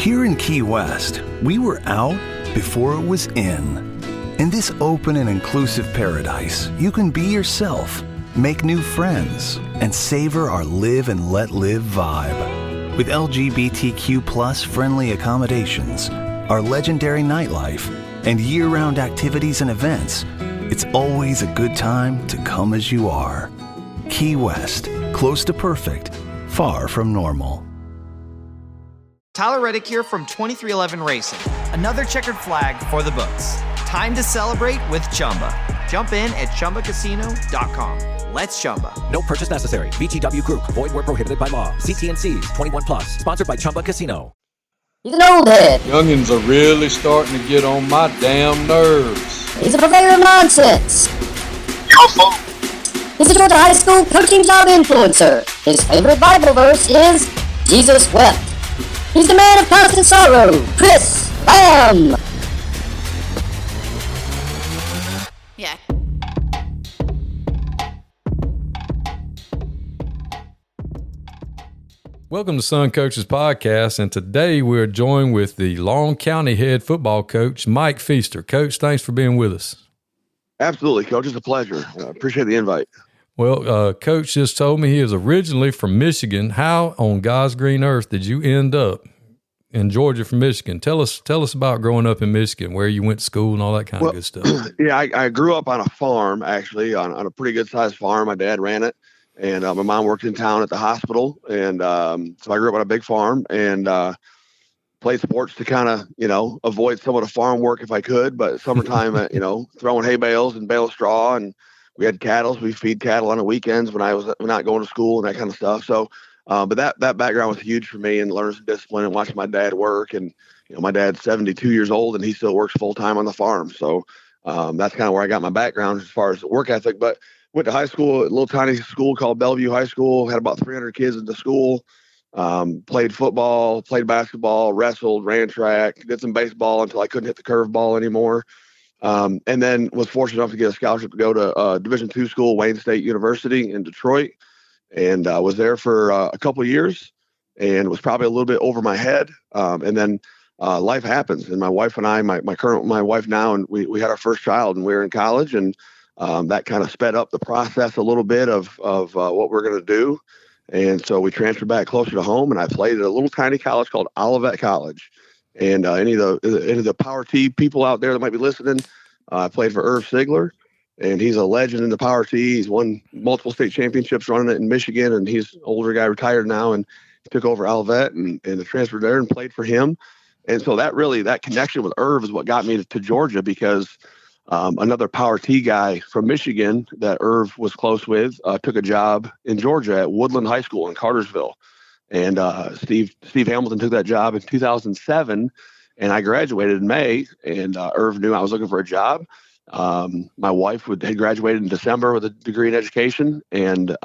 Here in Key West, we were out before it was in. In this open and inclusive paradise, you can be yourself, make new friends, and savor our live and let live vibe. With LGBTQ plus friendly accommodations, our legendary nightlife, and year-round activities and events, it's always a good time to come as you are. Key West, close to perfect, far from normal. Tyler Reddick here from 2311 Racing. Another checkered flag for the books. Time to celebrate with Chumba. Jump in at ChumbaCasino.com. Let's Chumba. No purchase necessary. VGW Group. Void where prohibited by law. See T&Cs. 21 plus. Sponsored by Chumba Casino. He's an old head. Youngins are really starting to get on my damn nerves. He's a purveyor of nonsense. He's a Georgia high school coaching job influencer. His favorite Bible verse is, Jesus wept. He's the man of constant sorrow, Chris Lamb. Yeah. Welcome to Sun Coaches Podcast, and today we're joined with the Long County head football coach, Mike Pfiester. Coach, thanks for being with us. Absolutely, Coach. It's a pleasure. Appreciate the invite. Well, Coach just told me he is originally from Michigan. How on God's green earth did you end up in Georgia from Michigan? Tell us about growing up in Michigan, where you went to school and all that kind of good stuff. Yeah, I grew up on a farm, actually, on a pretty good-sized farm. My dad ran it, and my mom worked in town at the hospital. And so I grew up on a big farm and played sports to kind of, avoid some of the farm work if I could. But summertime, throwing hay bales and bale of straw, and we had cattle. So we feed cattle on the weekends when I was not going to school and that kind of stuff. So, but that background was huge for me, and learning some discipline and watching my dad work. And, my dad's 72 years old and he still works full time on the farm. So that's kind of where I got my background as far as the work ethic. But went to high school, a little tiny school called Bellevue High School, had about 300 kids in the school, played football, played basketball, wrestled, ran track, did some baseball until I couldn't hit the curveball anymore. And then was fortunate enough to get a scholarship to go to Division II school, Wayne State University in Detroit, and was there for a couple of years, and was probably a little bit over my head. And then life happens, and my wife and I, my wife now, and we had our first child, and we were in college, and that kind of sped up the process a little bit of what we're going to do. And so we transferred back closer to home, and I played at a little tiny college called Olivet College. And any of the Power T people out there that might be listening, I played for Irv Sigler, and he's a legend in the Power T. He's won multiple state championships running it in Michigan, and he's an older guy, retired now, and he took over Olivet and transferred there and played for him. And so that connection with Irv is what got me to Georgia, because another Power T guy from Michigan that Irv was close with took a job in Georgia at Woodland High School in Cartersville. And Steve Hamilton took that job in 2007, and I graduated in May. And Irv knew I was looking for a job. My wife had graduated in December with a degree in education, and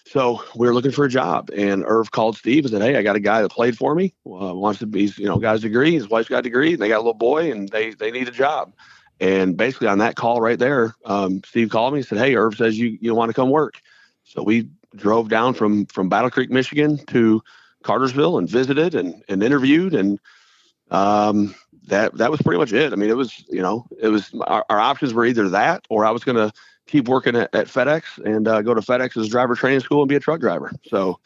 so we were looking for a job. And Irv called Steve and said, "Hey, I got a guy that played for me. Wants to be, got his degree. His wife's got a degree, and they got a little boy, and they need a job." And basically on that call right there, Steve called me and said, "Hey, Irv says you want to come work." So we drove down from Battle Creek, Michigan to Cartersville and visited and interviewed. And that was pretty much it. I mean, it was our options were either that, or I was going to keep working at FedEx and go to FedEx's driver training school and be a truck driver. So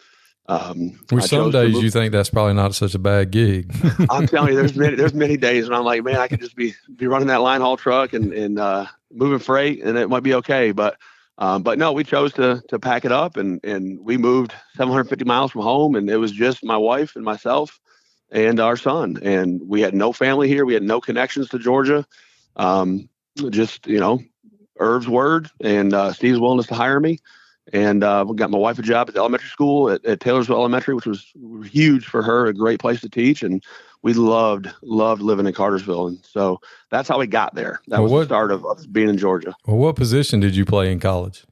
some days you think that's probably not such a bad gig. I'm telling you, there's many days when I'm like, man, I could just be running that line haul truck and moving freight, and it might be okay. But no, we chose to pack it up, and we moved 750 miles from home, and it was just my wife and myself and our son. And we had no family here. We had no connections to Georgia. Just, Irv's word and Steve's willingness to hire me. And we got my wife a job at the elementary school at Taylorsville Elementary, which was huge for her, a great place to teach. And we loved living in Cartersville. And so that's how we got there. That was the start of us being in Georgia. Well, what position did you play in college?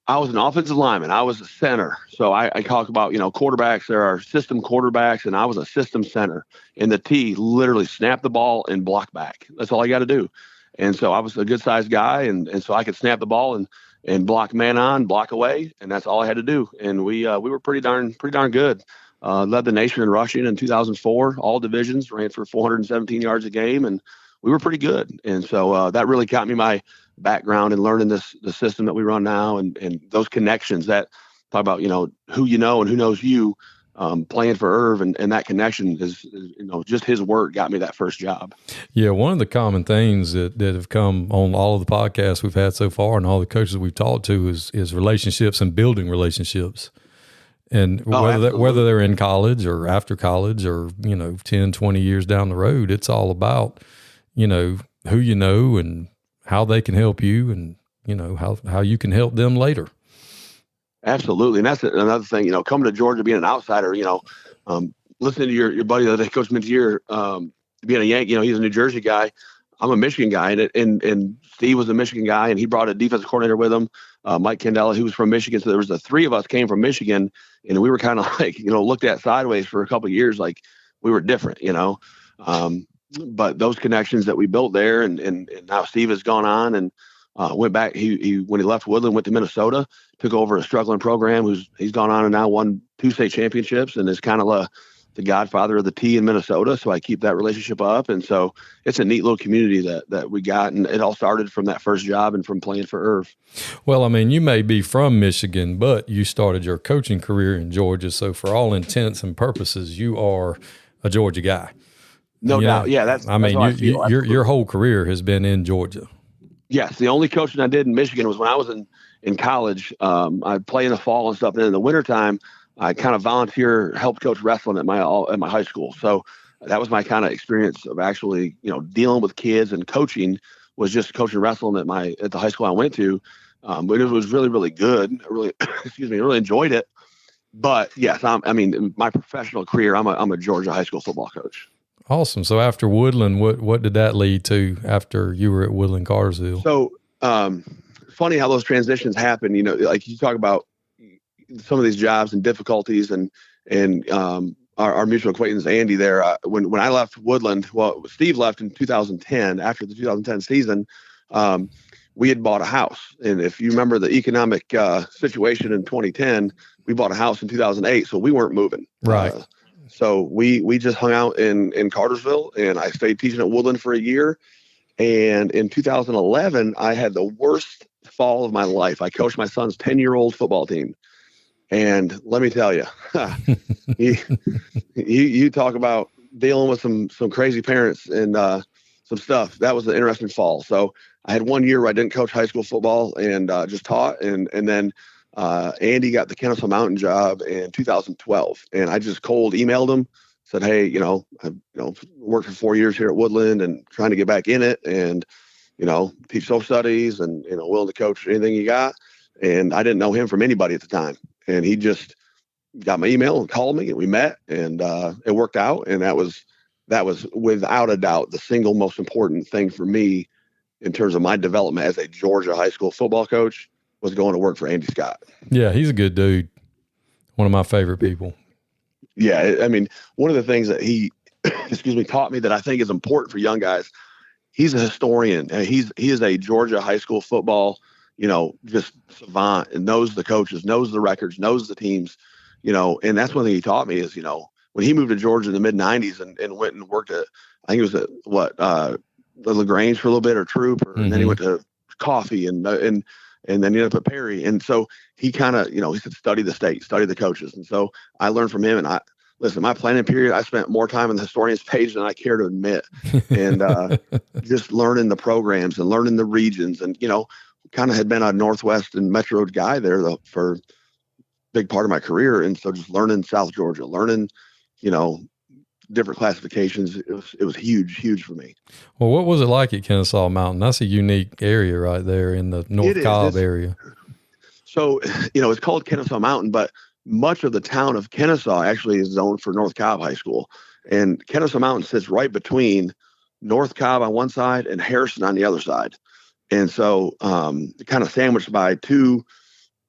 I was an offensive lineman. I was a center. So I talk about, quarterbacks. There are system quarterbacks, and I was a system center. And the T literally snap the ball and block back. That's all I got to do. And so I was a good sized guy. And so I could snap the ball and block man on, block away. And that's all I had to do. And we were pretty darn good. led the nation in rushing in 2004, all divisions, ran for 417 yards a game, and we were pretty good. And so that really got me my background in learning the system that we run now, and those connections that talk about, who you know and who knows you. Playing for Irv and that connection is, just his word got me that first job. Yeah, one of the common things that have come on all of the podcasts we've had so far and all the coaches we've talked to is relationships and building relationships. And whether they're in college or after college or, 10, 20 years down the road, it's all about, who you know and how they can help you and, how you can help them later. Absolutely. And that's another thing, coming to Georgia, being an outsider, listening to your buddy the other day, Coach Mintier, being a Yankee, he's a New Jersey guy. I'm a Michigan guy, and Steve was a Michigan guy, and he brought a defensive coordinator with him, Mike Candela, who was from Michigan. So there was the three of us came from Michigan, and we were kind of like, looked at sideways for a couple of years, like we were different, but those connections that we built there, and now Steve has gone on and went back. He when he left Woodland, went to Minnesota, took over a struggling program. He's gone on and now won 2 state championships, and is kind of the godfather of the T in Minnesota. So I keep that relationship up, and so it's a neat little community that we got, and it all started from that first job and from playing for Irv. Well, I mean, you may be from Michigan, but you started your coaching career in Georgia, so for all intents and purposes, you are a Georgia guy. No doubt, yeah. That's your whole career has been in Georgia. Yes, the only coaching I did in Michigan was when I was in college. I'd play in the fall and stuff. And in the wintertime, I kind of helped coach wrestling at my high school. So that was my kind of experience of actually, dealing with kids and coaching, was just coaching wrestling at the high school I went to. But it was really, really good. I really, really enjoyed it. But yes, in my professional career, I'm a Georgia high school football coach. Awesome. So after Woodland, what did that lead to after you were at Woodland Cartersville? So funny how those transitions happen. Like you talk about some of these jobs and difficulties, and our mutual acquaintance Andy there. When I left Woodland, well, Steve left in 2010 after the 2010 season. We had bought a house, and if you remember the economic situation in 2010, we bought a house in 2008, so we weren't moving. Right. So we just hung out in Cartersville, and I stayed teaching at Woodland for a year. And in 2011, I had the worst fall of my life. I coached my son's 10-year-old football team. And let me tell you, you talk about dealing with some crazy parents and some stuff. That was an interesting fall. So I had 1 year where I didn't coach high school football and just taught. And then Andy got the Kennesaw Mountain job in 2012, and I just cold emailed him, said, "Hey, I've worked for 4 years here at Woodland and trying to get back in it, and teach social studies, and willing to coach anything you got." And I didn't know him from anybody at the time, and he just got my email and called me, and we met, and it worked out. And that was without a doubt the single most important thing for me in terms of my development as a Georgia high school football coach, was going to work for Andy Scott. Yeah, he's a good dude. One of my favorite people. Yeah, one of the things that he, taught me that I think is important for young guys. He's a historian, and he is a Georgia high school football, just savant, and knows the coaches, knows the records, knows the teams, and that's one thing he taught me is, when he moved to Georgia in the mid '90s and went and worked at, I think it was at the LaGrange for a little bit, or Troop, and then he went to Coffee and then he ended up at Perry. And so he kind of, he said, study the state, study the coaches. And so I learned from him. And my planning period, I spent more time on the historian's page than I care to admit. And just learning the programs and learning the regions, and, kind of had been a Northwest and Metro guy there for a big part of my career. And so just learning South Georgia, learning, different classifications. It was huge for me. Well, what was it like at Kennesaw Mountain? That's a unique area right there in the North Cobb area. So, it's called Kennesaw Mountain, but much of the town of Kennesaw actually is zoned for North Cobb High School. And Kennesaw Mountain sits right between North Cobb on one side and Harrison on the other side. And so kind of sandwiched by two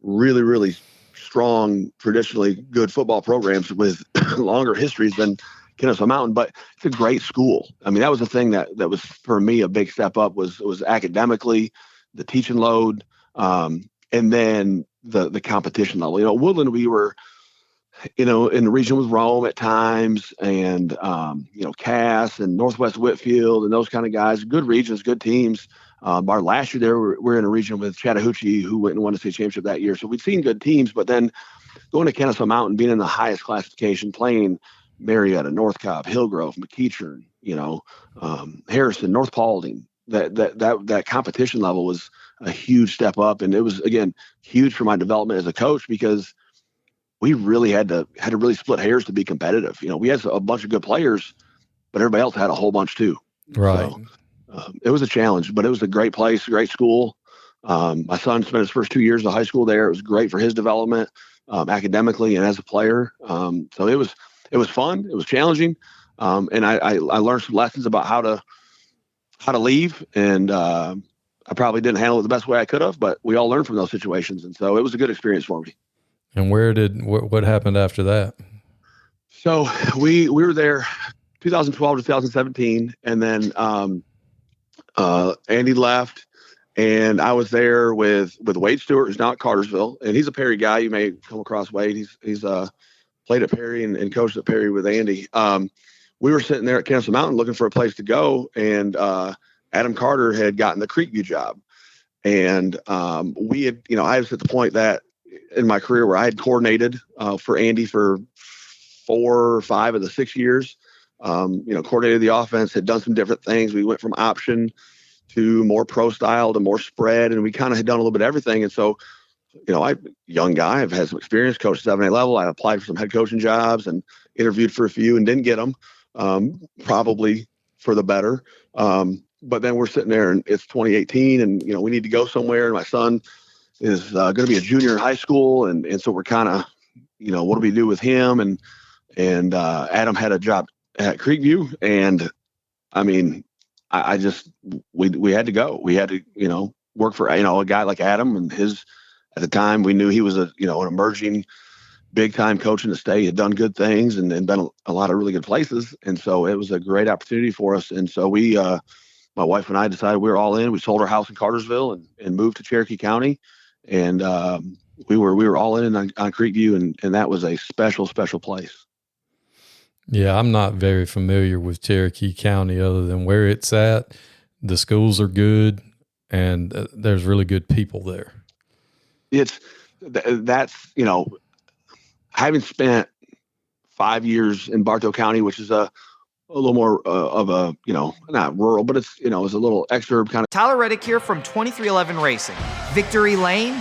really, really strong, traditionally good football programs with longer histories than Kennesaw Mountain, but it's a great school. That was the thing that was for me a big step up was academically, the teaching load, and then the competition level. Woodland, we were in the region with Rome at times, and Cass and Northwest Whitfield and those kind of guys. Good regions, good teams. Our last year there, we're in a region with Chattahoochee, who went and won the state championship that year. So we'd seen good teams, but then going to Kennesaw Mountain, being in the highest classification, playing Marietta, North Cobb, Hillgrove, McEachern, Harrison, North Paulding. That competition level was a huge step up, and it was, again, huge for my development as a coach, because we really had to really split hairs to be competitive. We had a bunch of good players, but everybody else had a whole bunch too. Right. So, it was a challenge, but it was a great place, a great school. My son spent his first 2 years of high school there. It was great for his development, academically and as a player. So it was fun. It was challenging. And I learned some lessons about how to leave. And I probably didn't handle it the best way I could have, but we all learned from those situations. And so it was a good experience for me. And what happened after that? So we were there 2012 to 2017. And then Andy left, and I was there with Wade Stewart, who's now at Cartersville, and he's a Perry guy. You may come across Wade. He's played at Perry and coached at Perry with Andy. We were sitting there at Kennesaw Mountain looking for a place to go, and Adam Carter had gotten the Creekview job. And we had, I was at the point that in my career where I had coordinated for Andy for 4 or 5 of the 6 years. Coordinated the offense, had done some different things. We went from option to more pro style to more spread, and we kind of had done a little bit of everything. And so, young guy, I've had some experience, coached 7A level. I applied for some head coaching jobs and interviewed for a few and didn't get them, probably for the better. But then we're sitting there, and it's 2018, and we need to go somewhere. And my son is going to be a junior in high school, and so we're kind of, what do we do with him? And Adam had a job at Creekview, and I mean, we had to go. We had to, work for, a guy like Adam, and at the time we knew he was an emerging big time coach in the state, had done good things and been a lot of really good places. And so it was a great opportunity for us. And so we, my wife and I decided we were all in. We sold our house in Cartersville and moved to Cherokee County. And we were all in on Creekview, and that was a special, special place. Yeah, I'm not very familiar with Cherokee County other than where it's at. The schools are good, and there's really good people there. That's having spent 5 years in Bartow County, which is a little more of a, not rural, but it's, it's a little extra kind of. Tyler Reddick here from 2311 Racing. Victory Lane?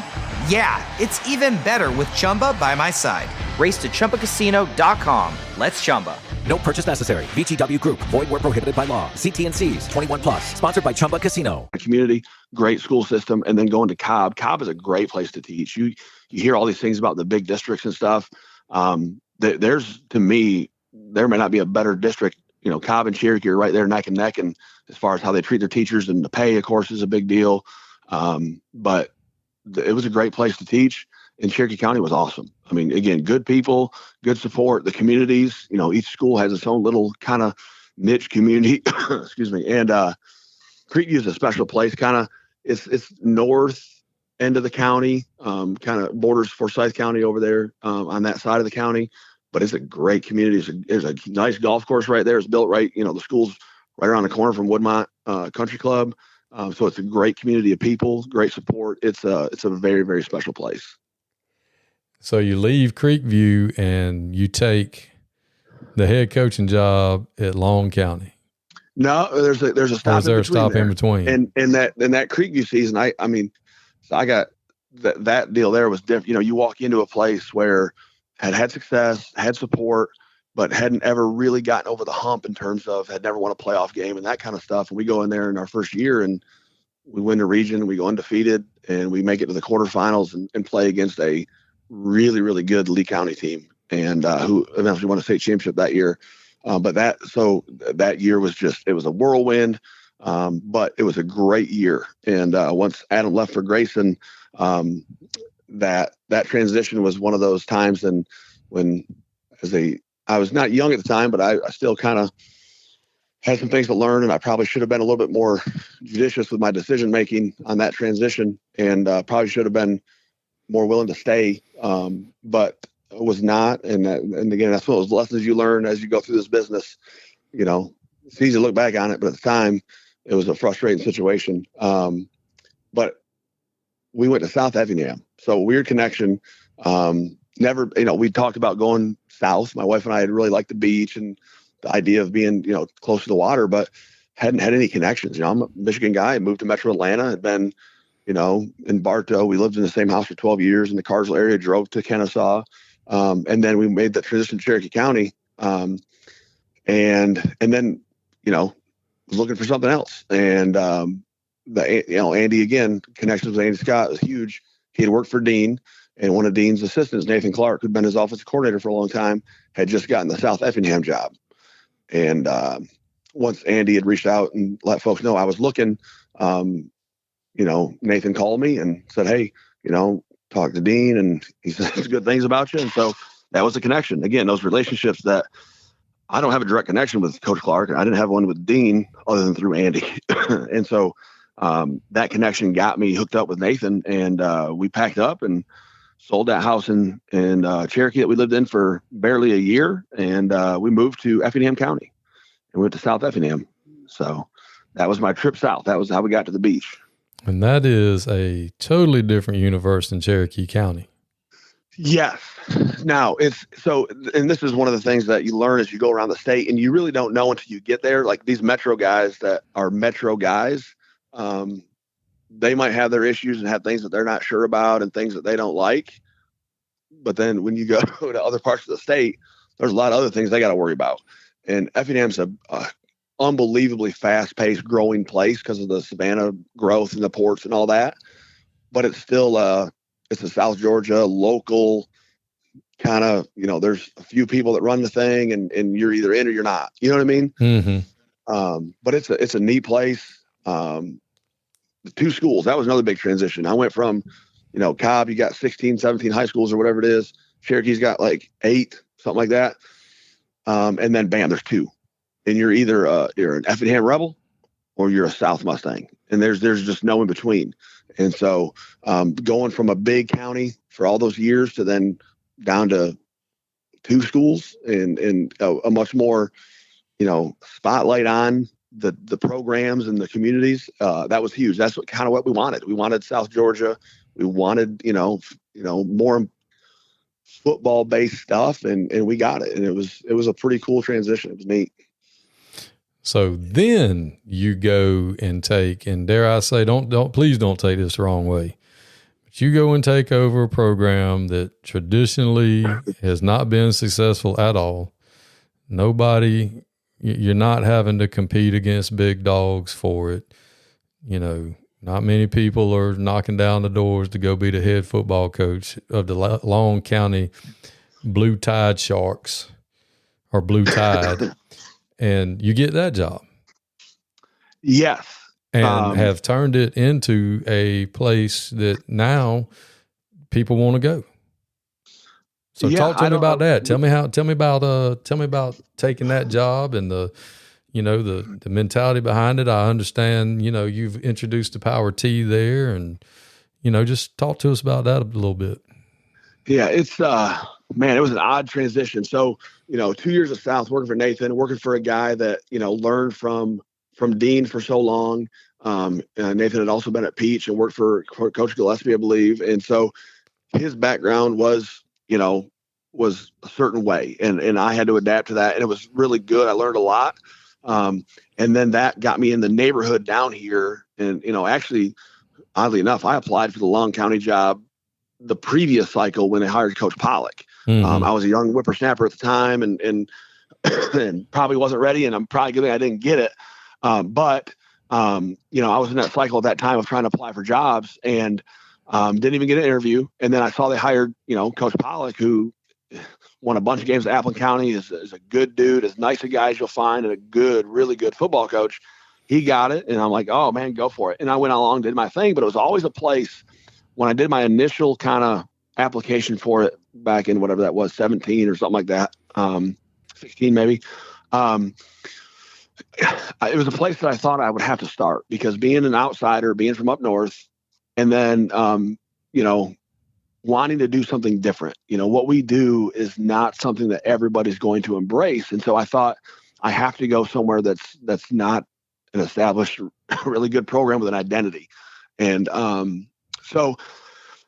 Yeah, it's even better with Chumba by my side. Race to ChumbaCasino.com. Let's Chumba. No purchase necessary. VGW Group. Void where prohibited by law. See T&Cs. 21+. Sponsored by Chumba Casino. Community, great school system, and then going to Cobb. Cobb is a great place to teach. You hear all these things about the big districts and stuff. There's, to me, there may not be a better district. Cobb and Cherokee are right there neck and neck, and as far as how they treat their teachers, and the pay, of course, is a big deal. But it was a great place to teach, and Cherokee County was awesome. I mean, again, good people, good support, the communities, each school has its own little kind of niche community, excuse me. And Creekview is a special place, kind of, it's north end of the county, kind of borders Forsyth County over there on that side of the county, but it's a great community. There's a nice golf course right there. It's built right, the school's right around the corner from Woodmont Country Club. So it's a great community of people, great support. It's a very, very special place. So you leave Creekview and you take the head coaching job at Long County. No, there's a stop. Or is there a stop in between? And that Creekview season, I mean, so I got that deal there was different. You walk into a place where had success, had support, but hadn't ever really gotten over the hump in terms of had never won a playoff game and that kind of stuff. And we go in there in our first year and we win the region, we go undefeated, and we make it to the quarterfinals and play against a really, really good Lee County team, and who eventually won a state championship that year. But that year was it was a whirlwind, but it was a great year. And once Adam left for Grayson, that transition was one of those times. And when I was not young at the time, but I still kind of had some things to learn, and I probably should have been a little bit more judicious with my decision making on that transition, and probably should have been more willing to stay. But was not. And again, that's one of those lessons you learn as you go through this business. You know, it's easy to look back on it, but at the time it was a frustrating situation. But we went to South Effingham. So weird connection. Never, we talked about going south. My wife and I had really liked the beach and the idea of being, close to the water, but hadn't had any connections. I'm a Michigan guy. I moved to Metro Atlanta, had been, in Bartow. We lived in the same house for 12 years in the Carsville area, drove to Kennesaw. And then we made the transition to Cherokee County. And then, was looking for something else. And, Andy, again, connections with Andy Scott was huge. He had worked for Dean, and one of Dean's assistants, Nathan Clark, who'd been his offensive coordinator for a long time, had just gotten the South Effingham job. And once Andy had reached out and let folks know I was looking, Nathan called me and said, hey, talk to Dean, and he says good things about you. And so that was the connection. Again, those relationships that I don't have a direct connection with Coach Clark, and I didn't have one with Dean other than through Andy. And so that connection got me hooked up with Nathan, and we packed up and sold that house in Cherokee that we lived in for barely a year. And we moved to Effingham County and went to South Effingham. So that was my trip south. That was how we got to the beach. And that is a totally different universe than Cherokee County. Yes. Now and this is one of the things that you learn as you go around the state, and you really don't know until you get there. Like these metro guys that are metro guys, they might have their issues and have things that they're not sure about and things that they don't like. But then when you go to other parts of the state, there's a lot of other things they got to worry about. And Effingham's a unbelievably fast-paced, growing place because of the Savannah growth and the ports and all that. But it's still it's a South Georgia local kind of, there's a few people that run the thing, and you're either in or you're not. You know what I mean? Mm-hmm. But it's a neat place. The two schools, that was another big transition. I went from, Cobb, you got 16, 17 high schools or whatever it is. Cherokee's got like 8, something like that. And then bam, there's 2. And you're either you're an Effingham Rebel or you're a South Mustang. And there's just no in between. And so going from a big county for all those years to then down to 2 schools and a much more, spotlight on the programs and the communities, that was huge. That's what we wanted. We wanted South Georgia. We wanted, more football based stuff, and we got it. And it was a pretty cool transition. It was neat. So then you go and take, and dare I say, please don't take this the wrong way, but you go and take over a program that traditionally has not been successful at all. You're not having to compete against big dogs for it. Not many people are knocking down the doors to go be the head football coach of the Long County Blue Tide Sharks or Blue Tide. And you get that job. Yes. And have turned it into a place that now people want to go. So talk to me about that. Tell me about taking that job and the mentality behind it. I understand, you've introduced the Power T there, and, just talk to us about that a little bit. Yeah, it's, man, it was an odd transition. So, 2 years of South working for Nathan, working for a guy that, learned from Dean for so long. Nathan had also been at Peach and worked for Coach Gillespie, I believe. And so his background was a certain way, and I had to adapt to that. And it was really good. I learned a lot. And then that got me in the neighborhood down here. And, actually, oddly enough, I applied for the Long County job the previous cycle when they hired Coach Pollock. Mm-hmm. I was a young whippersnapper at the time and probably wasn't ready, and I'm probably good I didn't get it. But I was in that cycle at that time of trying to apply for jobs and didn't even get an interview. And then I saw they hired, Coach Pollock, who won a bunch of games at Appleton County, is a good dude, as nice a guy as you'll find, and a good, really good football coach. He got it. And I'm like, oh man, go for it. And I went along, did my thing, but it was always a place when I did my initial kind of application for it back in whatever that was, 17 or something like that, 16 maybe. It was a place that I thought I would have to start, because being an outsider, being from up north, and then, wanting to do something different. What we do is not something that everybody's going to embrace. And so I thought I have to go somewhere that's not an established, really good program with an identity. And so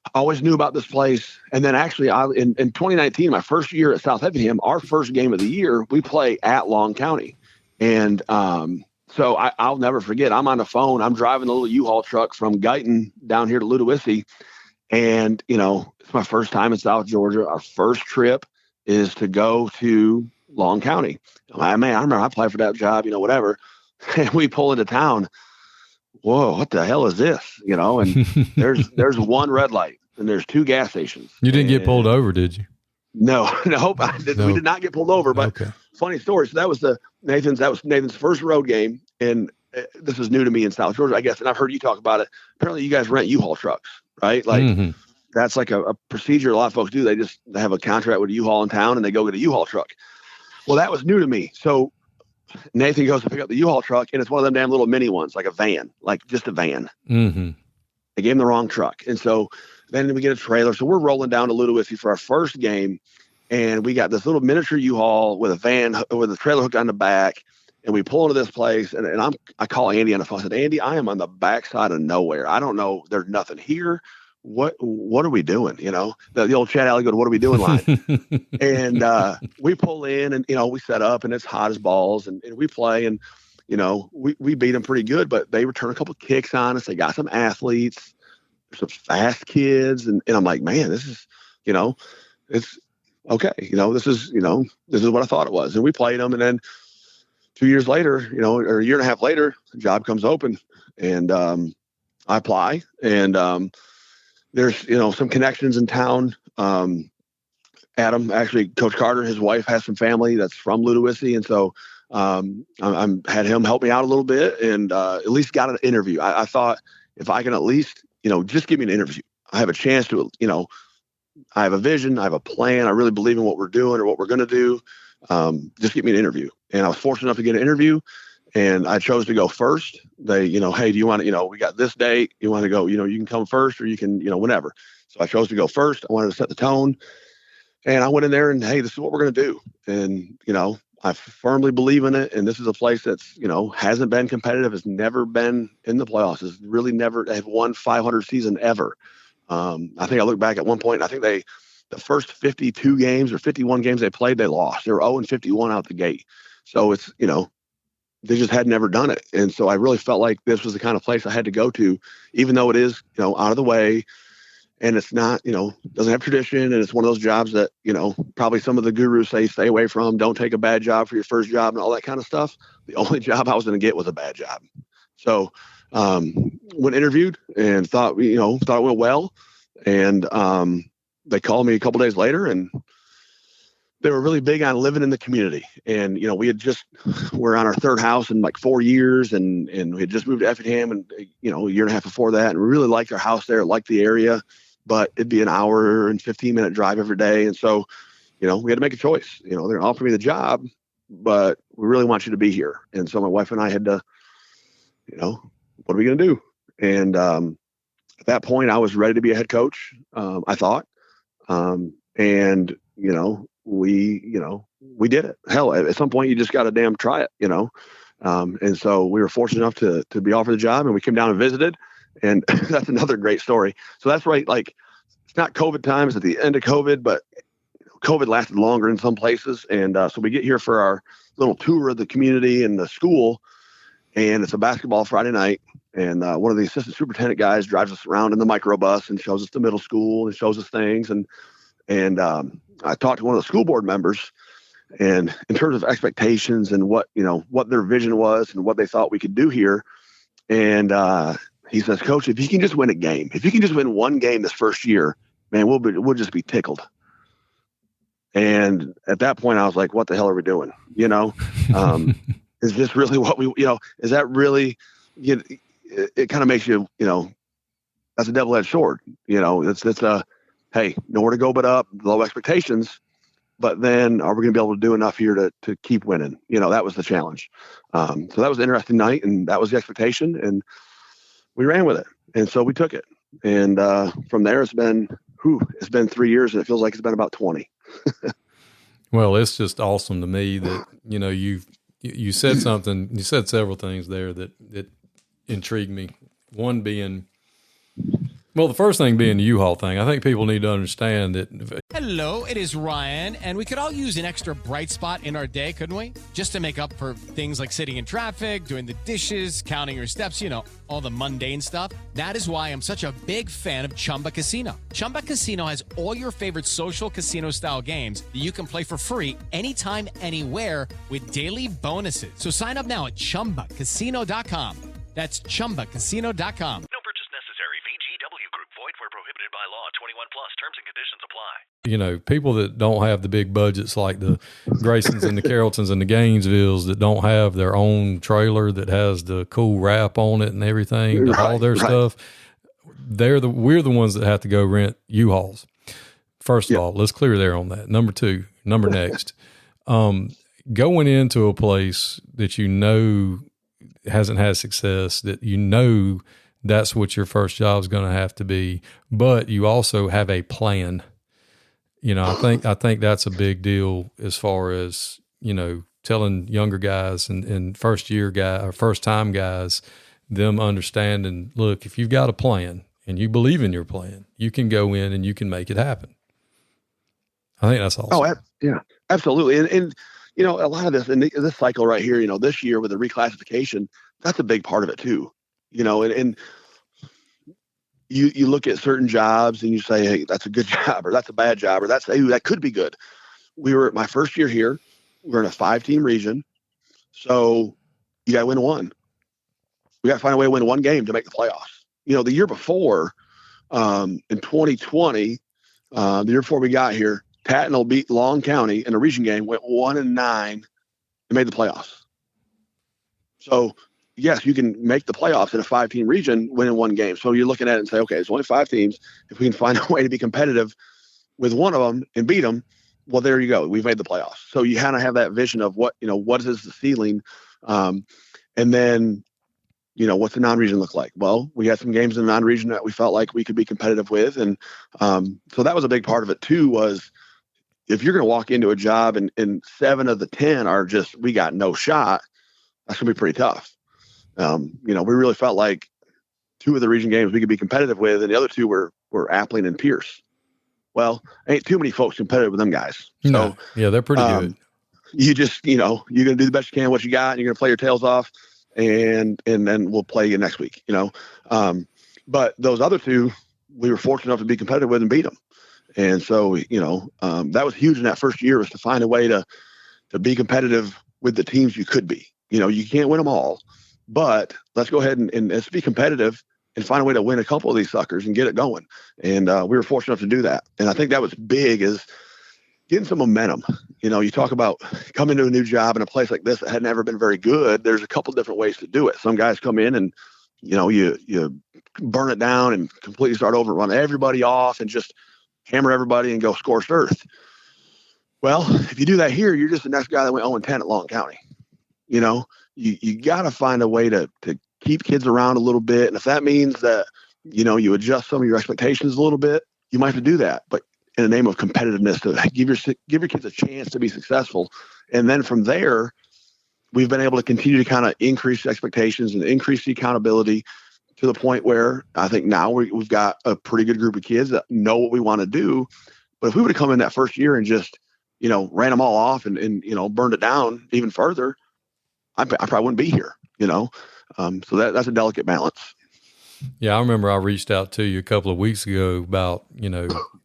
I always knew about this place. And then actually in 2019, my first year at South Effingham, our first game of the year, we play at Long County. And so I'll never forget, I'm on the phone, I'm driving the little U-Haul truck from Guyton down here to Ludowici. And, it's my first time in South Georgia. Our first trip is to go to Long County. I remember I applied for that job, whatever. And we pull into town. Whoa, what the hell is this? And there's one red light and there's 2 gas stations. You didn't get pulled over, did you? No, we did not get pulled over. But okay. Funny story. So that was Nathan's first road game. And this is new to me in South Georgia, I guess. And I've heard you talk about it. Apparently you guys rent U-Haul trucks, right? Like that's like a procedure a lot of folks do. They have a contract with a U-Haul in town and they go get a U-Haul truck. Well, that was new to me. So Nathan goes to pick up the U-Haul truck, and it's one of them damn little mini ones, like a van, like just a van. Mm-hmm. They gave him the wrong truck. And so then we get a trailer. So we're rolling down to Ludowici for our first game, and we got this little miniature U-Haul with a van, with a trailer hooked on the back, and we pull into this place, and I call Andy on the phone. I said, Andy, I am on the backside of nowhere. I don't know. There's nothing here. What are we doing? The old Chad Alley go to what are we doing line. And we pull in and, we set up and it's hot as balls and we play and, we beat them pretty good, but they return a couple of kicks on us. They got some athletes, some fast kids. And I'm like, man, this is, it's okay. This is what I thought it was. And we played them. And then 2 years later, or a year and a half later, the job comes open and I apply and, there's, some connections in town. Adam, actually, Coach Carter, his wife has some family that's from Ludowici. And so I'm had him help me out a little bit and at least got an interview. I thought if I can at least, just give me an interview. I have a chance to, I have a vision. I have a plan. I really believe in what we're doing or what we're going to do. Just get me an interview. And I was fortunate enough to get an interview. And I chose to go first. They, hey, do you want to, we got this date. You want to go, you can come first or you can, whenever. So I chose to go first. I wanted to set the tone. And I went in there and, hey, this is what we're going to do. And, I firmly believe in it. And this is a place that's, hasn't been competitive, has never been in the playoffs, has really never have won 500 season ever. I think I look back at one point, I think the first 52 games or 51 games they played, they lost. They were 0-51 out the gate. So it's, they just had never done it. And so I really felt like this was the kind of place I had to go to, even though it is, out of the way and it's not, doesn't have tradition. And it's one of those jobs that, probably some of the gurus say, stay away from, don't take a bad job for your first job and all that kind of stuff. The only job I was going to get was a bad job. So, when interviewed and thought it went well. And, they called me a couple days later and they were really big on living in the community. And, we're on our third house in like 4 years and we had just moved to Effingham and, a year and a half before that. And we really liked our house there, liked the area, but it'd be an hour and 15-minute drive every day. And so, we had to make a choice. They're going to offer me the job, but we really want you to be here. And so my wife and I had to, what are we going to do? And at that point, I was ready to be a head coach, I thought. We did it. Hell, at some point you just got to damn try it, and so we were fortunate enough to be offered the job and we came down and visited and that's another great story. So that's right. Like it's not COVID times at the end of COVID, but COVID lasted longer in some places. And so we get here for our little tour of the community and the school and it's a basketball Friday night. And one of the assistant superintendent guys drives us around in the microbus and shows us the middle school and shows us things. And I talked to one of the school board members and in terms of expectations and what their vision was and what they thought we could do here. And he says, Coach, if you can just win a game, if you can just win one game this first year, man, we'll just be tickled. And at that point I was like, what the hell are we doing? Is this really what we, is that really, it kind of makes you, that's a double-edged sword. It's a, hey, nowhere to go but up, low expectations. But then are we going to be able to do enough here to keep winning? That was the challenge. So that was an interesting night and that was the expectation and we ran with it. And so we took it. And from there, it's been it's been 3 years and it feels like it's been about 20. Well, it's just awesome to me that, you said something, you said several things there that intrigued me. One being, well, the first thing being the U-Haul thing. I think people need to understand that. Hello, it is Ryan, and we could all use an extra bright spot in our day, couldn't we? Just to make up for things like sitting in traffic, doing the dishes, counting your steps, all the mundane stuff. That is why I'm such a big fan of Chumba Casino. Chumba Casino has all your favorite social casino-style games that you can play for free anytime, anywhere with daily bonuses. So sign up now at ChumbaCasino.com. That's ChumbaCasino.com. No purchase necessary. VGW Group. Void where prohibited by law. 21 plus. Terms and conditions apply. People that don't have the big budgets like the Graysons and the Carrolltons and the Gainesvilles that don't have their own trailer that has the cool wrap on it and everything, all their stuff, we're the ones that have to go rent U-Hauls. First of all, let's clear there on that. Number next, going into a place that hasn't had success, that that's what your first job is going to have to be, but you also have a plan. I think that's a big deal as far as, telling younger guys and first time guys, them understanding, look, if you've got a plan and you believe in your plan, you can go in and you can make it happen. I think that's awesome. Oh, yeah, absolutely. And a lot of this, and this cycle right here, this year with the reclassification, that's a big part of it too. And you look at certain jobs and you say, hey, that's a good job, or that's a bad job, or that could be good. We were my first year here. We're in a 5-team region. So you got to win one. We got to find a way to win one game to make the playoffs. The year before, in 2020, the year before we got here, Tattnall beat Long County in a region game, went 1-9 and made the playoffs. So yes, you can make the playoffs in a 5-team region, winning one game. So you're looking at it and say, okay, it's only 5 teams. If we can find a way to be competitive with one of them and beat them, well, there you go. We've made the playoffs. So you kind of have that vision of what is the ceiling. And then, what's the non-region look like? Well, we had some games in the non-region that we felt like we could be competitive with. And so that was a big part of it too, was if you're going to walk into a job and 7 of the 10 are just, we got no shot, that's going to be pretty tough. We really felt like 2 of the region games we could be competitive with, and the other 2 were Appling and Pierce. Well, ain't too many folks competitive with them guys. So, no. Yeah, they're pretty good. You just, you're going to do the best you can, what you got, and you're going to play your tails off, and then we'll play you next week, But those other 2, we were fortunate enough to be competitive with and beat them. And so, that was huge in that first year, was to find a way to be competitive with the teams you could be. You can't win them all, but let's go ahead and let's be competitive and find a way to win a couple of these suckers and get it going. And we were fortunate enough to do that. And I think that was big, is getting some momentum. You talk about coming to a new job in a place like this that had never been very good. There's a couple different ways to do it. Some guys come in and, you burn it down and completely start over, run everybody off and just hammer everybody and go scorched earth. Well, if you do that here, you're just the next guy that went 0-10 at Long County. You got to find a way to keep kids around a little bit. And if that means that, you adjust some of your expectations a little bit, you might have to do that. But in the name of competitiveness, to give your kids a chance to be successful. And then from there, we've been able to continue to kind of increase expectations and increase the accountability to the point where I think now we've got a pretty good group of kids that know what we want to do. But if we would have come in that first year and just, ran them all off and burned it down even further, I probably wouldn't be here, So that's a delicate balance. Yeah, I remember I reached out to you a couple of weeks ago about,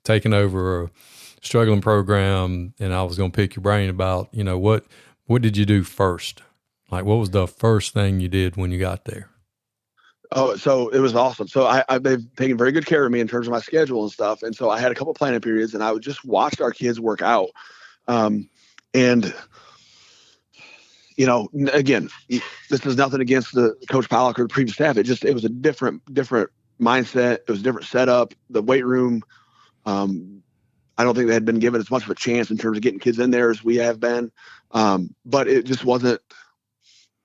taking over a struggling program, and I was going to pick your brain about, what did you do first? Like, what was the first thing you did when you got there? Oh, so it was awesome. So they've taken very good care of me in terms of my schedule and stuff. And so I had a couple of planning periods, and I would just watch our kids work out. And again, this is nothing against the Coach Pollock or the previous staff. It was a different mindset. It was a different setup. The weight room, I don't think they had been given as much of a chance in terms of getting kids in there as we have been. But it just wasn't,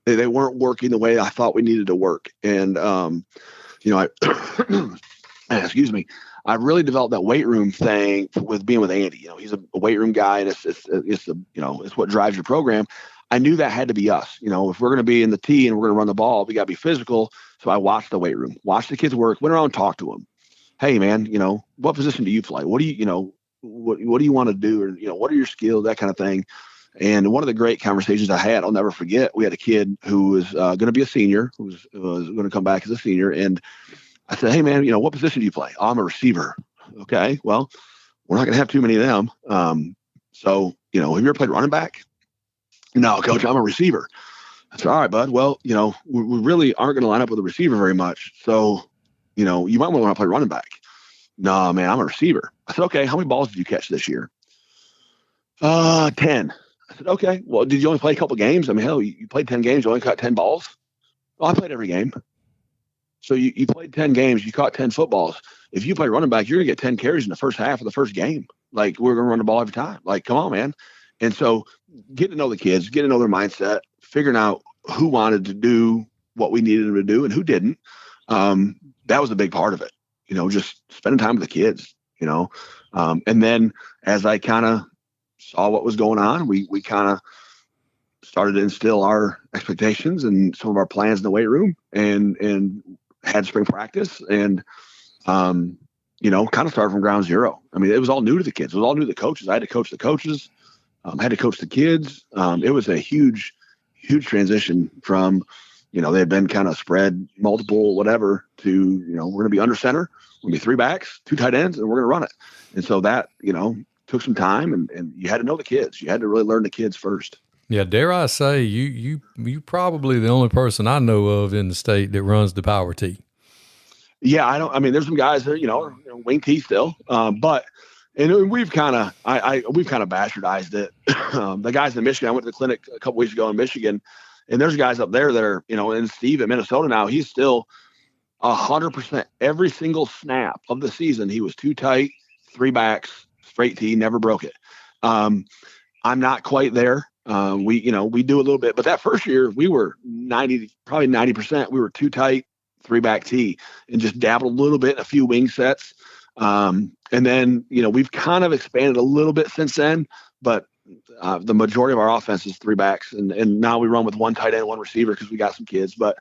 they weren't working the way I thought we needed to work. And, excuse me, I really developed that weight room thing with being with Andy. He's a weight room guy, and it's what drives your program. I knew that had to be us. If we're going to be in the tee and we're going to run the ball, we got to be physical. So I watched the weight room, watched the kids work, went around and talked to them. Hey man, what position do you play? What do you, what do you want to do? Or, what are your skills? That kind of thing. And one of the great conversations I had, I'll never forget, we had a kid who was going to be a senior, who was going to come back as a senior. And I said, hey man, what position do you play? Oh, I'm a receiver. Okay. Well, we're not going to have too many of them. So, have you ever played running back? No, coach, I'm a receiver. I said, all right, bud. Well, we really aren't going to line up with a receiver very much. So, you might want to play running back. No, man, I'm a receiver. I said, okay, how many balls did you catch this year? 10. I said, okay, well, did you only play a couple games? I mean, hell, you played 10 games, you only caught 10 balls? Well, I played every game. So you played 10 games, you caught 10 footballs. If you play running back, you're going to get 10 carries in the first half of the first game. Like, we're going to run the ball every time. Like, come on, man. And so getting to know the kids, getting to know their mindset, figuring out who wanted to do what we needed them to do and who didn't, that was a big part of it. Just spending time with the kids, and then as I kind of saw what was going on, we kind of started to instill our expectations and some of our plans in the weight room and had spring practice and, kind of started from ground zero. I mean, it was all new to the kids. It was all new to the coaches. I had to coach the coaches. I had to coach the kids. It was a huge, huge transition from, they had been kind of spread multiple, whatever, to, we're going to be under center. We're going to be 3 backs, 2 tight ends, and we're going to run it. And so that, took some time and you had to know the kids. You had to really learn the kids first. Yeah. Dare I say you probably the only person I know of in the state that runs the power tee. Yeah. There's some guys that, wing tee still, but we've kind of bastardized it. The guys in Michigan, I went to the clinic a couple weeks ago in Michigan, and there's guys up there that are, and Steve at Minnesota now, he's still 100% every single snap of the season. He was 2 tight, 3 backs, straight tee, never broke it. I'm not quite there. We do a little bit, but that first year we were probably 90%. We were 2 tight, 3 back tee, and just dabbled a little bit in a few wing sets. And then, we've kind of expanded a little bit since then, but the majority of our offense is 3 backs. And now we run with 1 tight end, 1 receiver because we got some kids, but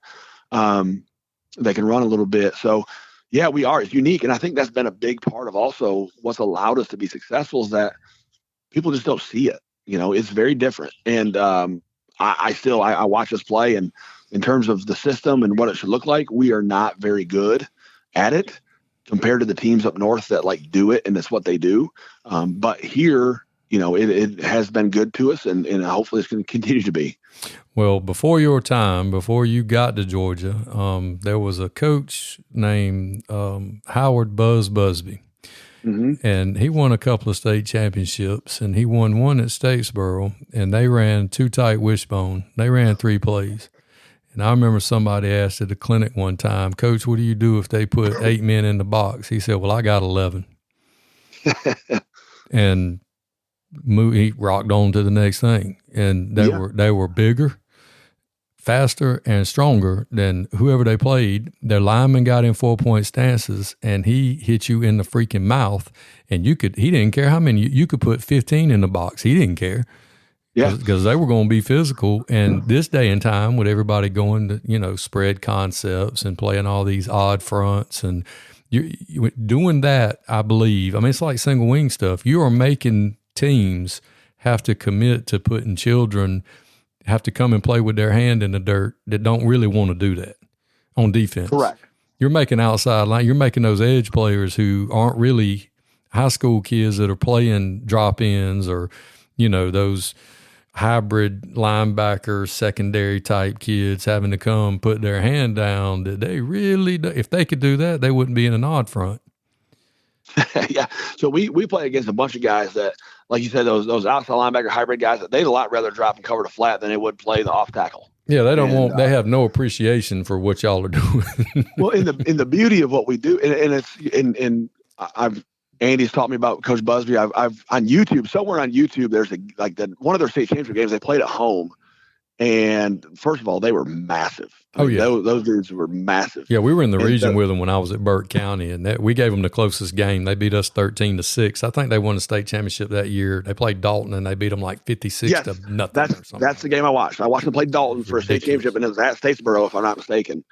they can run a little bit. So, yeah, we are. It's unique. And I think that's been a big part of also what's allowed us to be successful is that people just don't see it. It's very different. And I watch us play, and in terms of the system and what it should look like, we are not very good at it compared to the teams up north that do it and it's what they do. But here, it has been good to us and hopefully it's going to continue to be. Well, before your time, before you got to Georgia, there was a coach named Howard Buzz Busby. Mm-hmm. And he won a couple of state championships, and he won one at Statesboro, and they ran 2 tight wishbone. They ran 3 plays. And I remember somebody asked at the clinic one time, Coach, what do you do if they put 8 men in the box? He said, well, I got 11. And he rocked on to the next thing. And they were bigger, faster, and stronger than whoever they played. Their linemen got in 4-point stances, and he hit you in the freaking mouth. And he didn't care how many, you could put 15 in the box. He didn't care. Yeah, because they were going to be physical. And this day and time, with everybody going to spread concepts and playing all these odd fronts, and you doing that, I believe. It's like single wing stuff. You are making teams have to commit to putting children have to come and play with their hand in the dirt that don't really want to do that on defense. Correct. You're making outside line. You're making those edge players who aren't really high school kids that are playing drop ins or those hybrid linebacker, secondary type kids having to come put their hand down that they really, if they could do that, they wouldn't be in an odd front. Yeah. So we play against a bunch of guys that, like you said, those outside linebacker hybrid guys that they'd a lot rather drop and cover the flat than they would play the off tackle. Yeah. They have no appreciation for what y'all are doing. Well, in the beauty of what we do, and Andy's taught me about Coach Busby. I've on YouTube, somewhere on YouTube, there's one of their state championship games they played at home, And first of all, they were massive. Those dudes were massive. Yeah, we were in the region with them when I was at Burke County, and we gave them the closest game. They beat us 13-6. I think they won the state championship that year. They played Dalton, and they beat them like 56 to nothing. That's the game I watched. I watched them play Dalton for a state championship, and it was at Statesboro, if I'm not mistaken.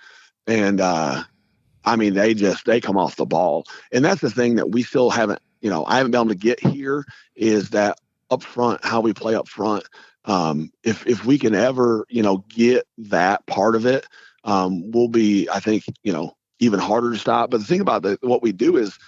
And I mean, they come off the ball, and that's the thing that we still haven't. I haven't been able to get here is that up front, how we play up front. If we can ever, get that part of it, we'll be, I think, even harder to stop. But the thing about what we do is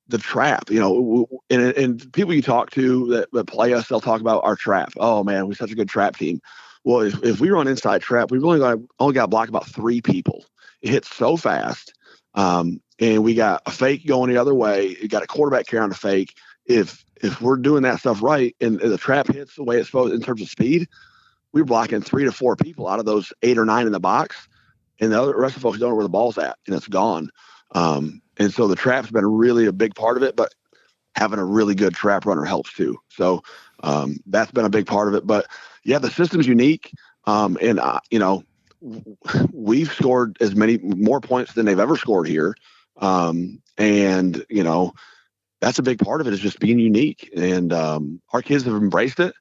the trap, and people you talk to that play us, they'll talk about our trap. Oh man, we're such a good trap team. Well, if we run inside trap, we've only got to block about 3 people. It hits so fast. And we got a fake going the other way. You got a quarterback carry on the fake. If we're doing that stuff right and the trap hits the way it's supposed in terms of speed, we're blocking 3 to 4 people out of those 8 or 9 in the box, and the rest of the folks don't know where the ball's at, and it's gone. And so the trap's been really a big part of it, but having a really good trap runner helps too. So that's been a big part of it. But yeah, the system's unique, and we've scored more points than they've ever scored here, and that's a big part of it is just being unique. And our kids have embraced it.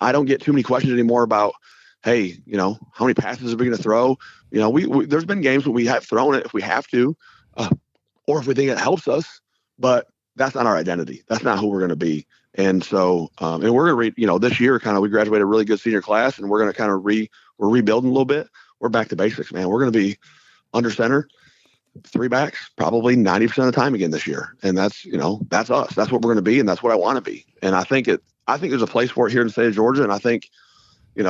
I don't get too many questions anymore about, hey, how many passes are we going to throw? There's been games where we have thrown it if we have to, or if we think it helps us, but that's not our identity. That's not who we're going to be. And so, and we're going to this year we graduated a really good senior class, and we're going to we're rebuilding a little bit. We're back to basics, man. We're going to be under center, 3 backs, probably 90% of the time again this year. And that's, that's us. That's what we're going to be. And that's what I want to be. And I think there's a place for it here in the state of Georgia. And I think, this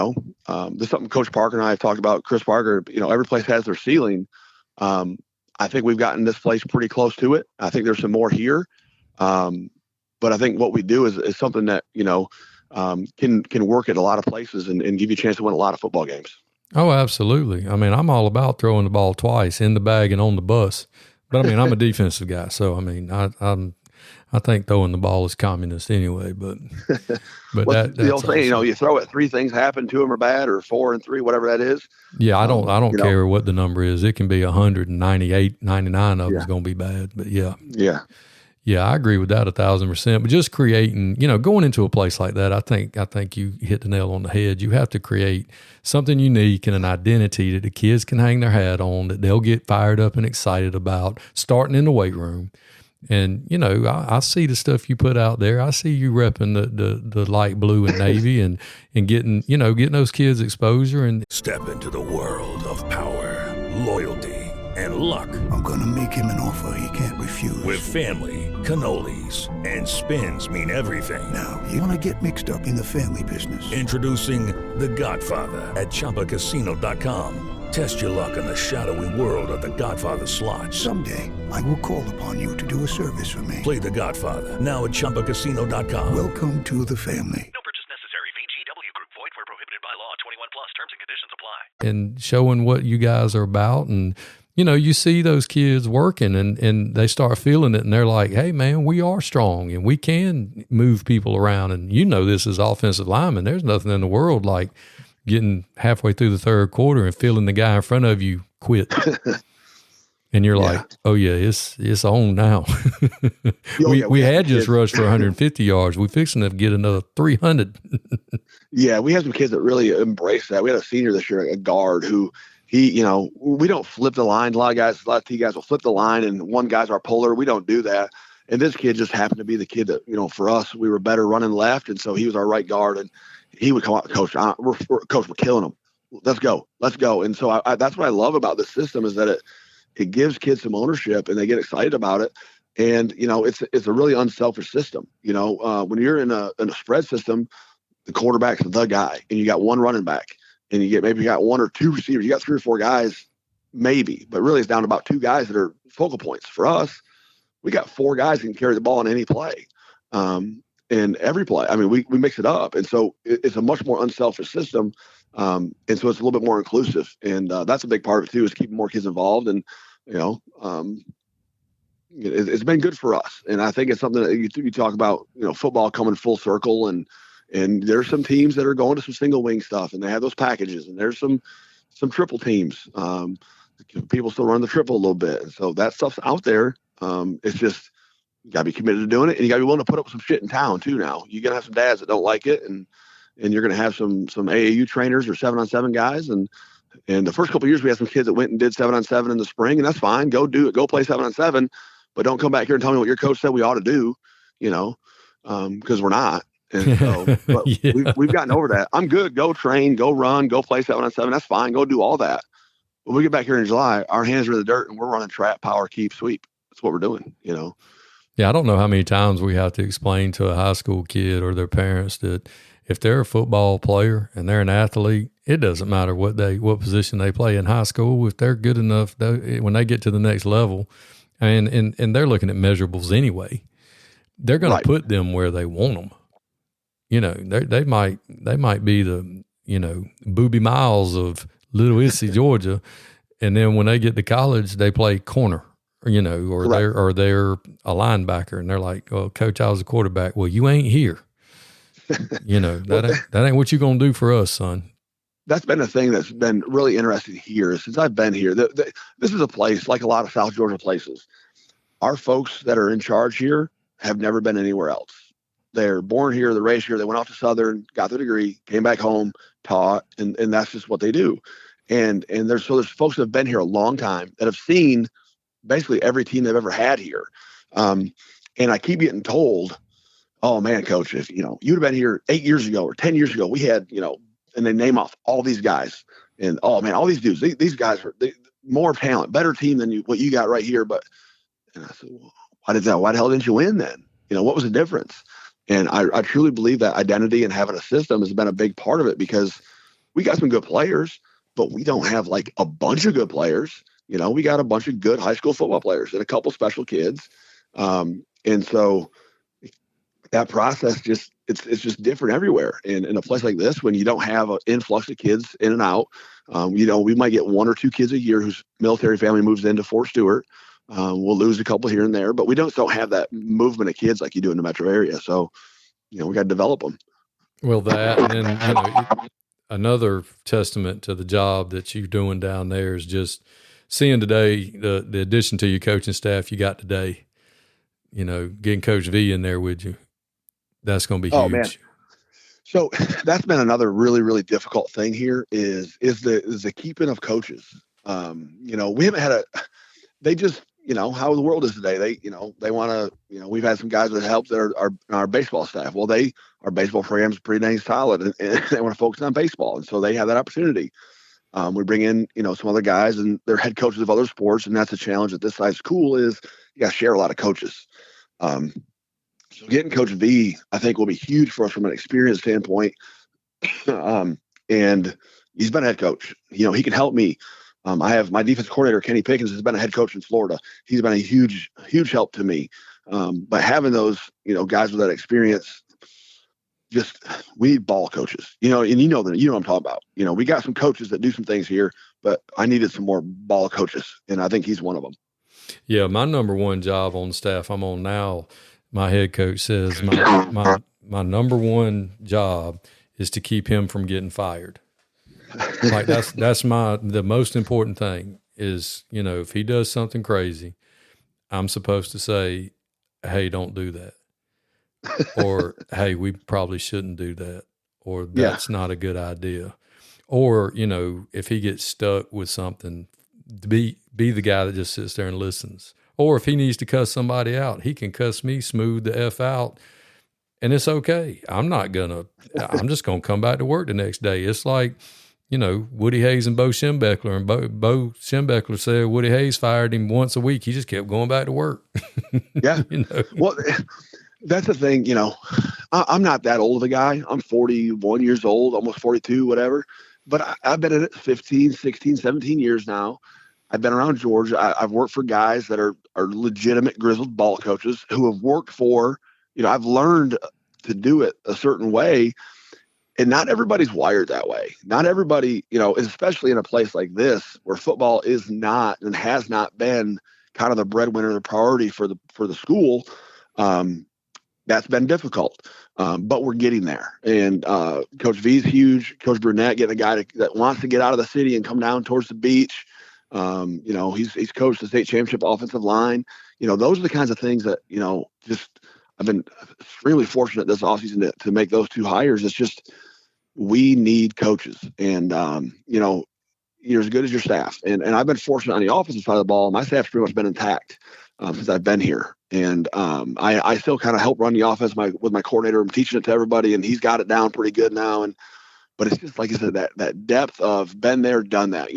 is something Coach Parker and I have talked about. Chris Parker, every place has their ceiling. I think we've gotten this place pretty close to it. I think there's some more here. But I think what we do is something that, can work at a lot of places and give you a chance to win a lot of football games. Oh, absolutely. I mean, I'm all about throwing the ball twice in the bag and on the bus. But I mean, I'm a defensive guy, so I mean, I think throwing the ball is communist anyway. But that's the old saying, you throw it, 3 things happen, 2 of them are bad, or 4 and 3, whatever that is. Yeah, I don't care what the number is. It can be 198, 99 of them is going to be bad. But yeah, I agree with that 1,000%. But just creating, going into a place like that, I think you hit the nail on the head. You have to create something unique and an identity that the kids can hang their hat on, that they'll get fired up and excited about, starting in the weight room. And, I see the stuff you put out there. I see you repping the light blue and navy and getting those kids exposure. And step into the world of power, loyalty, and luck. I'm going to make him an offer he can't refuse. With family, cannolis, and spins mean everything. Now, you want to get mixed up in the family business. Introducing The Godfather at ChumbaCasino.com. Test your luck in the shadowy world of The Godfather slot. Someday, I will call upon you to do a service for me. Play The Godfather now at ChumbaCasino.com. Welcome to the family. No purchase necessary. VGW Group. Void where prohibited by law. 21 plus. Terms and conditions apply. And showing what you guys are about. And, you see those kids working and they start feeling it. And they're like, hey, man, we are strong and we can move people around. And this is offensive lineman. There's nothing in the world like getting halfway through the 3rd quarter and feeling the guy in front of you quit. And you're like, oh yeah, it's on now. we had just rushed for 150 yards. We fixing to get another 300. Yeah. We have some kids that really embrace that. We had a senior this year, a guard who we don't flip the line. A lot of T guys will flip the line and one guy's our puller. We don't do that. And this kid just happened to be the kid that, for us, we were better running left. And so he was our right guard and he would come out, Coach, we're killing them. Let's go. And so that's what I love about this system is that it gives kids some ownership and they get excited about it. And, it's a really unselfish system. When you're in a spread system, the quarterback's the guy and you got one running back and maybe you got 1 or 2 receivers. You got 3 or 4 guys, maybe, but really it's down to about 2 guys that are focal points. For us, we got 4 guys who can carry the ball in any play. And every play, I mean, we mix it up. And so it's a much more unselfish system. And so it's a little bit more inclusive. And that's a big part of it too, is keeping more kids involved. And, it's been good for us. And I think it's something that you talk about, football coming full circle and And there's some teams that are going to some single wing stuff, and they have those packages. And there's some triple teams. People still run the triple a little bit. And so that stuff's out there. It's just, you got to be committed to doing it, and you got to be willing to put up with some shit in town too. Now you're gonna have some dads that don't like it, and you're gonna have some AAU trainers or 7-on-7 guys. And the first couple of years we had some kids that went and did 7-on-7 in the spring, and that's fine. Go do it. Go play 7-on-7, but don't come back here and tell me what your coach said we ought to do. Because we're not. And so, but we've gotten over that. I'm good. Go train. Go run. Go play 7-on-7. That's fine. Go do all that. When we get back here in July, our hands are in the dirt, and we're running trap, power, keep, sweep. That's what we're doing. Yeah, I don't know how many times we have to explain to a high school kid or their parents that if they're a football player and they're an athlete, it doesn't matter what position they play in high school. If they're good enough, when they get to the next level, and they're looking at measurables anyway, they're going to put them where they want them. They might be the Booby Miles of Ludowici, Georgia, and then when they get to college, they play corner. Or they're a linebacker, and they're like, "Oh, coach, I was a quarterback." Well, you ain't here. That ain't what you gonna do for us, son. That's been a thing that's been really interesting here since I've been here. This is a place like a lot of South Georgia places. Our folks that are in charge here have never been anywhere else. They're born here, they're raised here. They went off to Southern, got the degree, came back home, taught, and that's just what they do. And there's folks that have been here a long time that have seen basically every team they've ever had here. And I keep getting told, "Oh man, coach, if you'd have been here 8 years ago or 10 years ago, we had, and they name off all these guys, and oh man, all these dudes, these guys are more talent, better team than what you got right here." And I said, well, why the hell didn't you win then? What was the difference? And I truly believe that identity and having a system has been a big part of it, because we got some good players, but we don't have like a bunch of good players. We got a bunch of good high school football players and a couple special kids. And so that process it's just different everywhere. And in a place like this, when you don't have an influx of kids in and out, we might get 1 or 2 kids a year whose military family moves into Fort Stewart. We'll lose a couple here and there, but we don't have that movement of kids like you do in the metro area. So, we got to develop them. Well, that, and then, another testament to the job that you're doing down there is just seeing today the addition to your coaching staff you got today, getting Coach V in there with you. That's going to be huge. Man. So that's been another really, really difficult thing here is the keeping of coaches. We haven't had they just, how the world is today. They want to, we've had some guys that help that are our baseball staff. Well, our baseball program is pretty dang solid, and they want to focus on baseball. And so they have that opportunity. We bring in, some other guys, and they're head coaches of other sports. And that's a challenge at this size school is you got to share a lot of coaches. So getting Coach V, I think, will be huge for us from an experience standpoint. And he's been a head coach. He can help me. I have my defense coordinator, Kenny Pickens, has been a head coach in Florida. He's been a huge, huge help to me. But having those, guys with that experience, we need ball coaches, and what I'm talking about. We got some coaches that do some things here, but I needed some more ball coaches, and I think he's one of them. Yeah, my number one job on the staff I'm on now, my head coach says my number one job is to keep him from getting fired. Like that's the most important thing is, if he does something crazy, I'm supposed to say, "Hey, don't do that." Or, "Hey, we probably shouldn't do that." Or, "That's not a good idea." Or, if he gets stuck with something, be the guy that just sits there and listens. Or if he needs to cuss somebody out, he can cuss me smooth the F out, and it's okay. I'm just going to come back to work the next day. It's like, Woody Hayes and Bo Schembechler, and Bo Schembechler said Woody Hayes fired him once a week. He just kept going back to work. Yeah. Well, that's the thing, I'm not that old of a guy. I'm 41 years old, almost 42, whatever. But I've been in it 15, 16, 17 years now. I've been around Georgia. I've worked for guys that are legitimate grizzled ball coaches who have worked for, I've learned to do it a certain way. And not everybody's wired that way. Not everybody, especially in a place like this where football is not and has not been kind of the breadwinner, the priority for the school. That's been difficult. But we're getting there. And Coach V's huge. Coach Burnett getting a guy that wants to get out of the city and come down towards the beach. He's coached the state championship offensive line. Those are the kinds of things that, I've been extremely fortunate this offseason to make those two hires. It's just, we need coaches, and, you're as good as your staff. And I've been fortunate on the offensive side of the ball. My staff's pretty much been intact since I've been here. And I still kind of help run the offense with my coordinator. I'm teaching it to everybody, and he's got it down pretty good now. But it's just, like I said, that depth of been there, done that.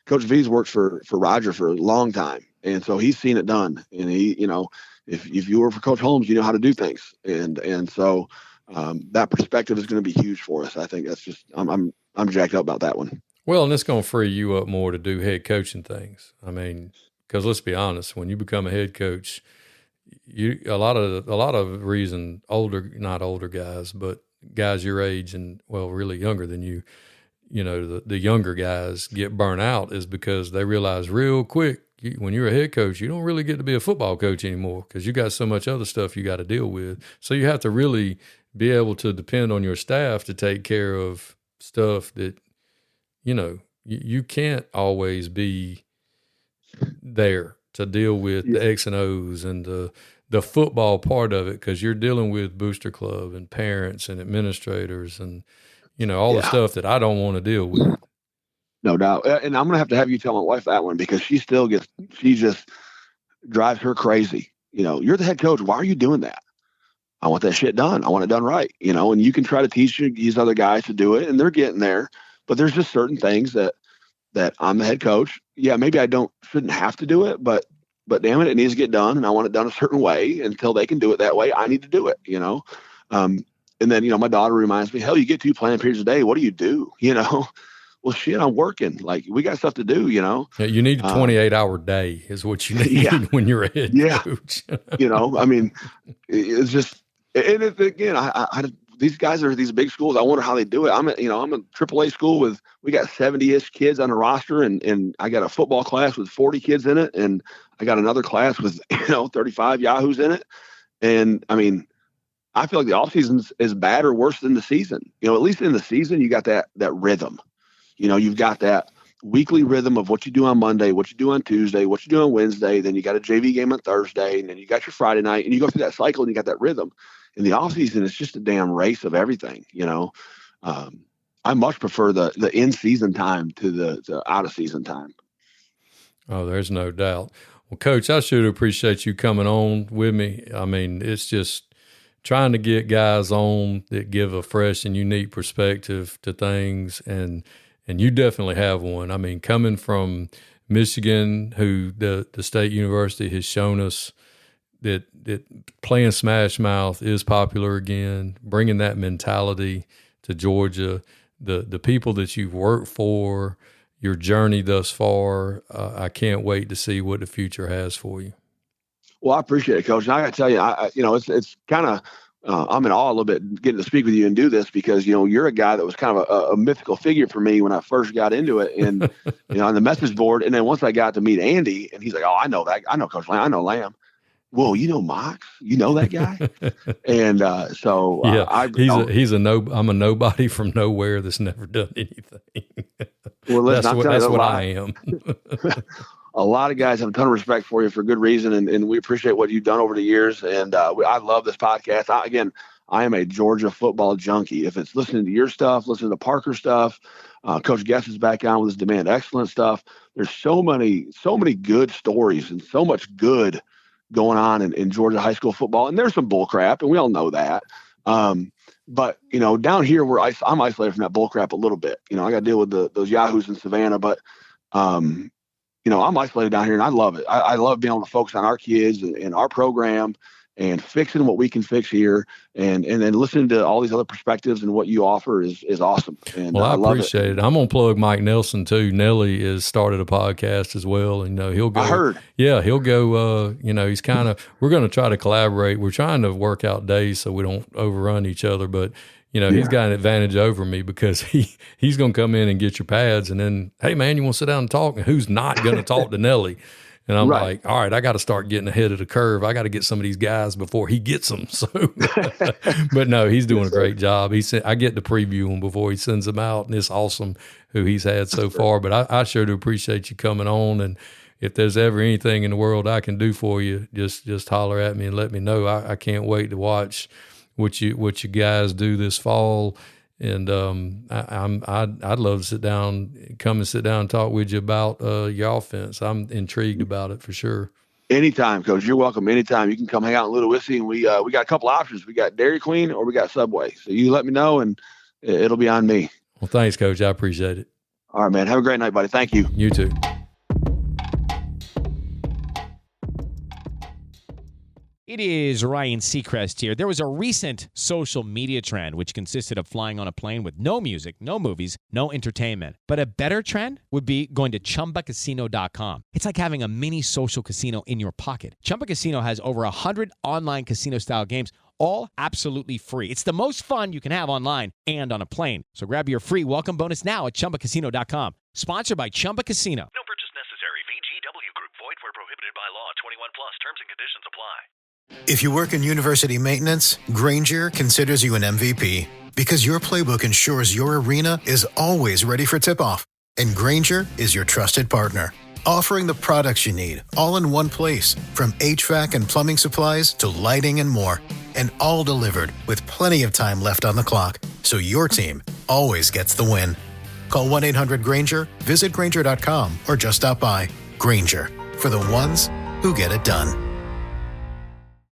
Coach V's worked for Roger for a long time. And so he's seen it done. And he, if you work for Coach Holmes, you know how to do things. And so that perspective is going to be huge for us. I think that's just, I'm jacked up about that one. Well, and it's going to free you up more to do head coaching things. I mean, because let's be honest, when you become a head coach, a lot of reason not older guys, but guys your age and really younger than you, the younger guys get burnt out is because they realize real quick when you're a head coach, you don't really get to be a football coach anymore because you got so much other stuff you got to deal with. So you have to really be able to depend on your staff to take care of stuff that, you can't always be there to deal with the X and O's and the football part of it, because you're dealing with booster club and parents and administrators and, all the stuff that I don't want to deal with. No doubt. And I'm going to have you tell my wife that one, because she just drives her crazy. You're the head coach. Why are you doing that? I want that shit done. I want it done right, and you can try to teach these other guys to do it, and they're getting there. But there's just certain things that I'm the head coach. Yeah, maybe I shouldn't have to do it, but damn it, it needs to get done, and I want it done a certain way. Until they can do it that way, I need to do it, And then, my daughter reminds me, hell, you get 2 planning periods a day. What do you do? Well, shit, I'm working. Like, we got stuff to do, Yeah, you need a 28-hour day is what you need when you're a head coach. I mean, it's just, and again, these guys are these big schools. I wonder how they do it. I'm a AAA school we got 70-ish kids on the roster, and I got a football class with 40 kids in it, and I got another class with 35 yahoos in it. And I mean, I feel like the off season is bad or worse than the season. At least in the season, you got that rhythm. You've got that weekly rhythm of what you do on Monday, what you do on Tuesday, what you do on Wednesday. Then you got a JV game on Thursday, and then you got your Friday night, and you go through that cycle, and you got that rhythm. In the off season, it's just a damn race of everything. I much prefer the in season time to the out of season time. Oh, there's no doubt. Well, Coach, I sure appreciate you coming on with me. I mean, it's just trying to get guys on that give a fresh and unique perspective to things, and you definitely have one. I mean, coming from Michigan, who the state university has shown us that playing Smash Mouth is popular again, bringing that mentality to Georgia, the people that you've worked for, your journey thus far. I can't wait to see what the future has for you. Well, I appreciate it, Coach. And I got to tell you, it's kind of, I'm in awe a little bit getting to speak with you and do this, because, you're a guy that was kind of a mythical figure for me when I first got into it, and, on the message board. And then once I got to meet Andy, and he's like, oh, I know that. I know Coach Lamb. I know Lamb. Whoa, MOCS? You know that guy? And so I'm a nobody from nowhere that's never done anything. Well, that's what I am. A lot of guys have a ton of respect for you for good reason, and we appreciate what you've done over the years. And I love this podcast. I am a Georgia football junkie. If it's listening to your stuff, listening to Parker stuff, Coach Guest is back on with his Demand Excellence stuff. There's so many good stories and so much good going on in Georgia high school football. And there's some bull crap, and we all know that. But, down here where I'm isolated from that bull crap a little bit. I got to deal with those yahoos in Savannah, but, I'm isolated down here, and I love it. I love being able to focus on our kids and our program and fixing what we can fix here, and then listening to all these other perspectives, and what you offer is awesome. And well, I love appreciate it. I'm going to plug Mike Nelson too. Nelly has started a podcast as well. And he'll go, I heard. Yeah, he'll go, he's kind of, we're going to try to collaborate. We're trying to work out days so we don't overrun each other, but he's got an advantage over me, because he's going to come in and get your pads, and then, hey man, you want to sit down and talk? And who's not going to talk to Nelly? And I'm Right. like, all right, I got to start getting ahead of the curve. I got to get some of these guys before he gets them. So, but no, he's doing a great job. I get to preview him before he sends them out, and it's awesome who he's had so far. But I sure do appreciate you coming on. And if there's ever anything in the world I can do for you, just holler at me and let me know. I can't wait to watch what you guys do this fall. And I'd love to come and sit down and talk with you about your offense. I'm intrigued about it for sure. Anytime, Coach. You're welcome. Anytime. You can come hang out in Ludowici, and we got a couple options. We got Dairy Queen or we got Subway. So you let me know, and it'll be on me. Well, thanks, Coach. I appreciate it. All right, man. Have a great night, buddy. Thank you. You too. It is Ryan Seacrest here. There was a recent social media trend which consisted of flying on a plane with no music, no movies, no entertainment. But a better trend would be going to ChumbaCasino.com. It's like having a mini social casino in your pocket. Chumba Casino has over 100 online casino-style games, all absolutely free. It's the most fun you can have online and on a plane. So grab your free welcome bonus now at ChumbaCasino.com. Sponsored by Chumba Casino. No purchase necessary. VGW Group. Void where prohibited by law. 21 plus. Terms and conditions apply. If you work in university maintenance, Grainger considers you an MVP because your playbook ensures your arena is always ready for tip-off. And Grainger is your trusted partner, offering the products you need all in one place, from HVAC and plumbing supplies to lighting and more, and all delivered with plenty of time left on the clock, so your team always gets the win. Call 1-800-GRAINGER, visit Grainger.com, or just stop by. Grainger, for the ones who get it done.